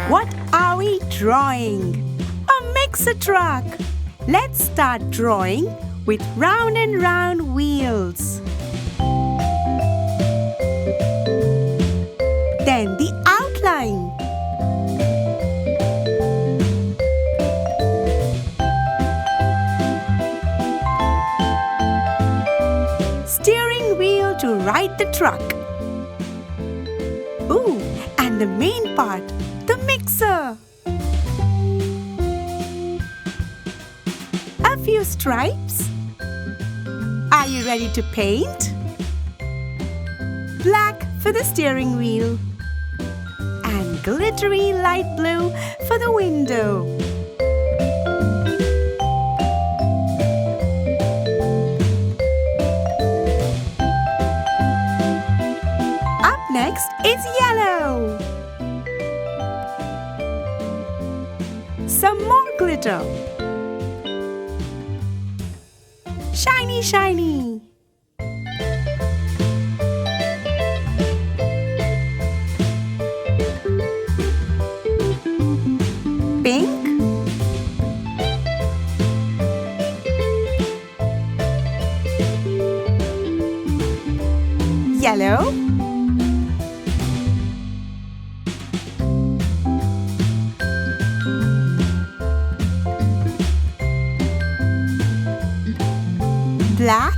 What are we drawing? A mixer truck. Let's start drawing with round and round wheels. Then the outline. Steering wheel to ride the truck. Ooh, and the main part, the mixer. A few stripes. Are you ready to paint? Black for the steering wheel and glittery light blue for the window. Up next is yellow. Some more glitter. Shiny, shiny. Pink. Yellow. Black.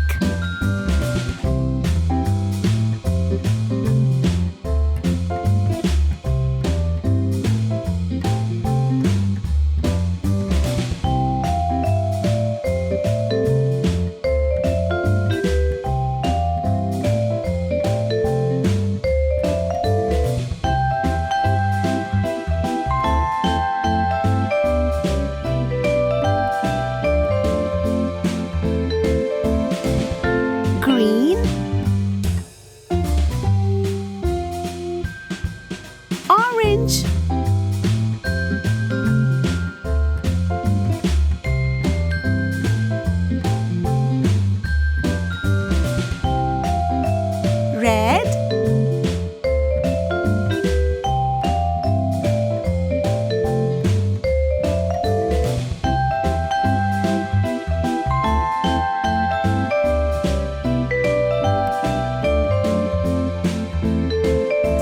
Green. Orange. Red.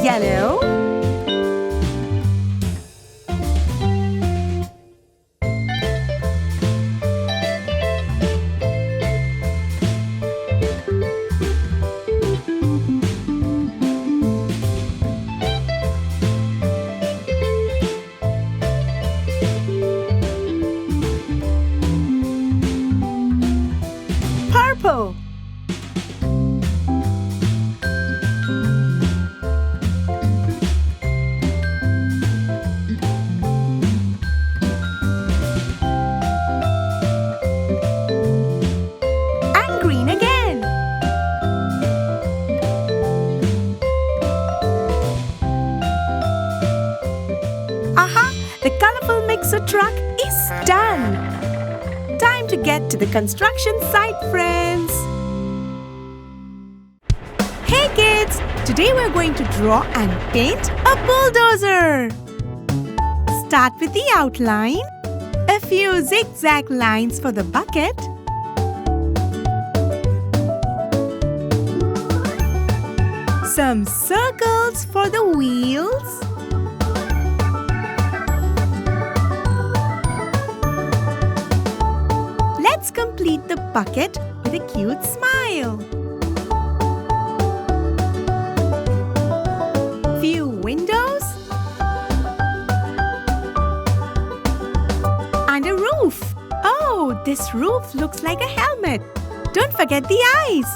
Yellow. Purple. Green again. Aha! The colorful mixer truck is done. Time to get to the construction site, friends. Hey kids! Today we're going to draw and paint a bulldozer. Start with the outline. A few zigzag lines for the bucket. Some circles for the wheels. Let's complete the bucket with a cute smile. Few windows. And a roof. Oh, this roof looks like a helmet. Don't forget the eyes.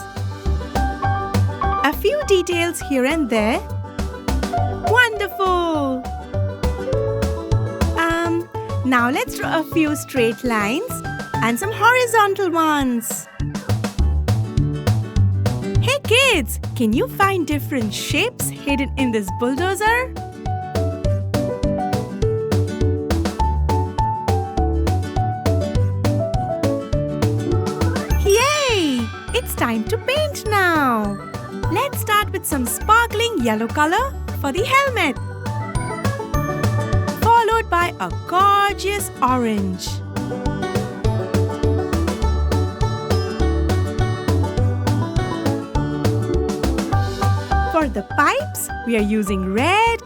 A few details here and there. Wonderful! Now let's draw a few straight lines and some horizontal ones. Hey kids, can you find different shapes hidden in this bulldozer? Yay! It's time to paint now. Let's start with some sparkling yellow color for the helmet. For followed by a gorgeous orange. For the pipes, we are using red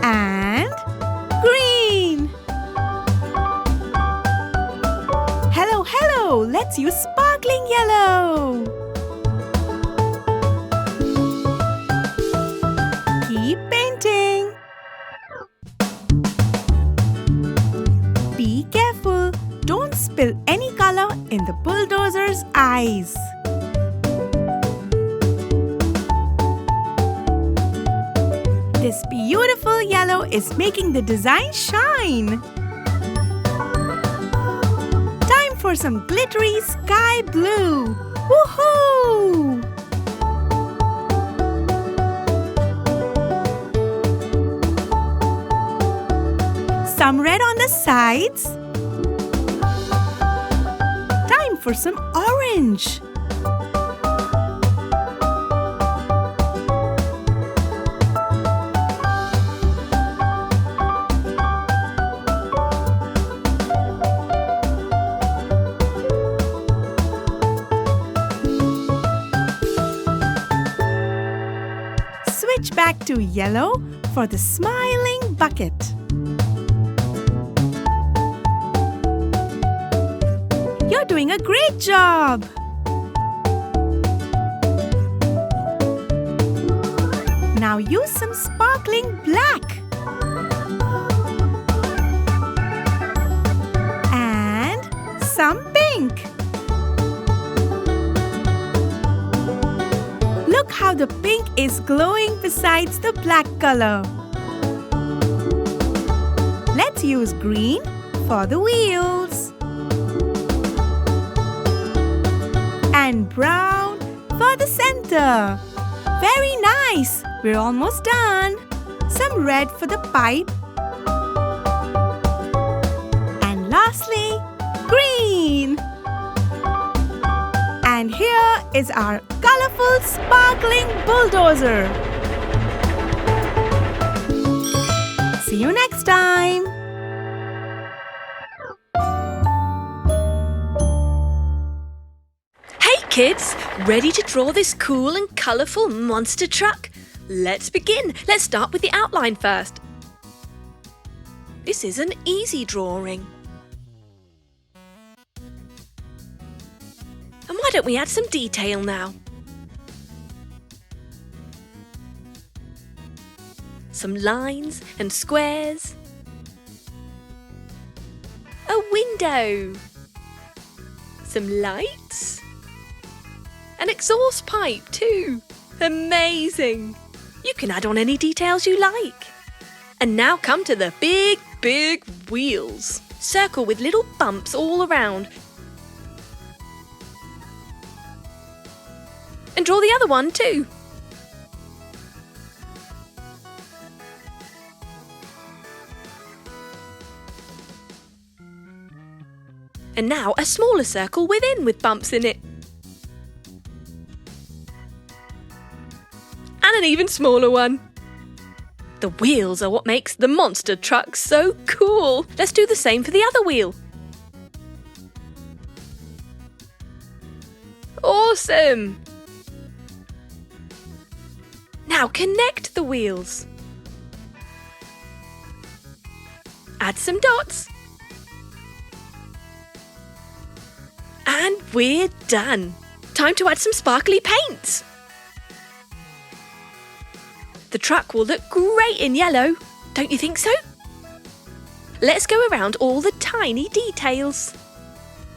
and green. Hello, let's use sparkling yellow. Keep painting. Be careful, don't spill any color in the bulldozer's eyes. This beautiful yellow is making the design shine. Time for some glittery sky blue. Woohoo! Some red on the sides. Time for some orange. Switch back to yellow for the smiling bucket. You're doing a great job! Now use some sparkling black. And some pink. Look how the pink is glowing besides the black color. Let's use green for the wheels. And brown for the center. Very nice! We're almost done. Some red for the pipe. And lastly, green. And here is our colorful, sparkling bulldozer. See you next time. Hey kids, ready to draw this cool and colourful monster truck? Let's begin. Let's start with the outline first. This is an easy drawing. And why don't we add some detail now? Some lines and squares. A window. Some lights. An exhaust pipe too. Amazing! You can add on any details you like. And now come to the big wheels. Circle with little bumps all around. And draw the other one too. And now a smaller circle within with bumps in it. And an even smaller one. The wheels are what makes the monster truck so cool. Let's do the same for the other wheel. Awesome! Now connect the wheels. Add some dots. And we're done. Time to add some sparkly paints. The truck will look great in yellow, don't you think so? Let's go around all the tiny details.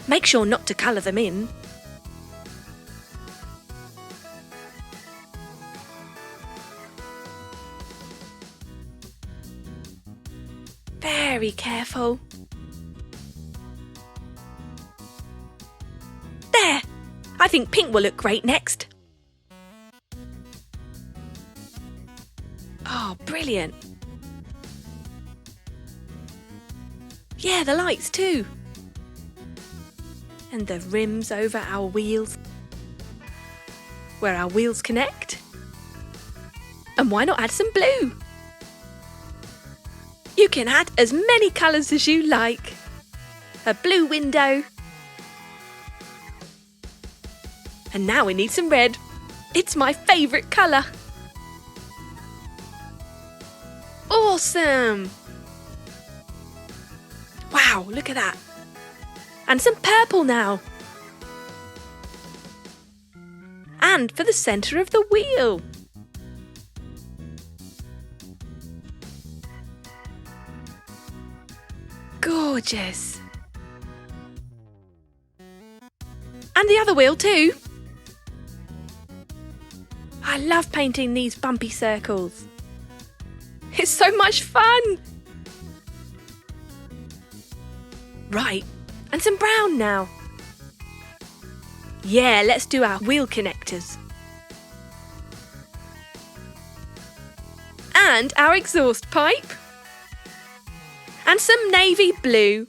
Make sure not to colour them in. Very careful. There! I think pink will look great next. Oh, brilliant. Yeah, the lights too. And the rims over our wheels. Where our wheels connect. And why not add some blue? You can add as many colours as you like. A blue window. And now we need some red. It's my favourite colour. Awesome! Wow, look at that. And some purple now. And for the centre of the wheel. Gorgeous. And the other wheel too. I love painting these bumpy circles. It's so much fun. Right, and some brown now. Yeah, let's do our wheel connectors. And our exhaust pipe. And some navy blue.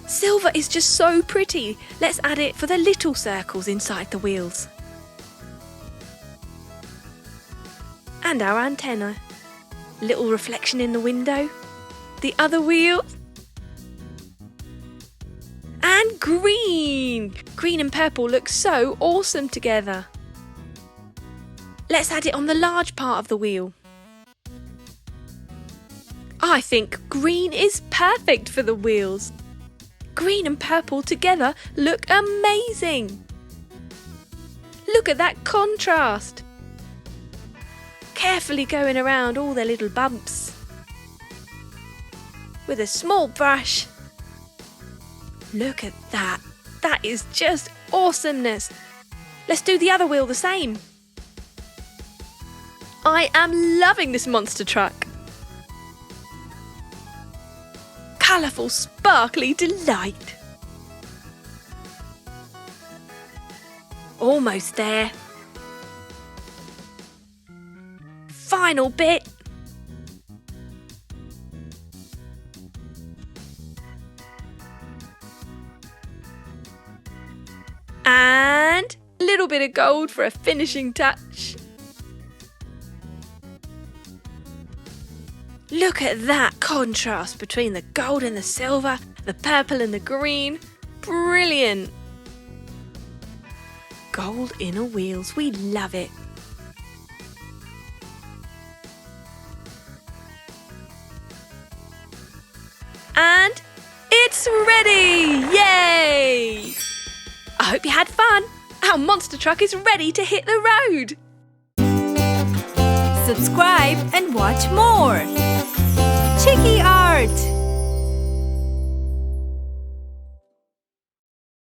Silver is just so pretty. Let's add it for the little circles inside the wheels. And our antenna. Little reflection in the window. The other wheel. And green! Green and purple look so awesome together. Let's add it on the large part of the wheel. I think green is perfect for the wheels. Green and purple together look amazing. Look at that contrast. Carefully going around all their little bumps. With a small brush. Look at that. That is just awesomeness. Let's do the other wheel the same. I am loving this monster truck. Colourful, sparkly delight. Almost there. Final bit. And a little bit of gold for a finishing touch. Look at that contrast between the gold and the silver, the purple and the green. Brilliant! Gold inner wheels, we love it. And it's ready! Yay! I hope you had fun. Our monster truck is ready to hit the road. Subscribe and watch more. Chiki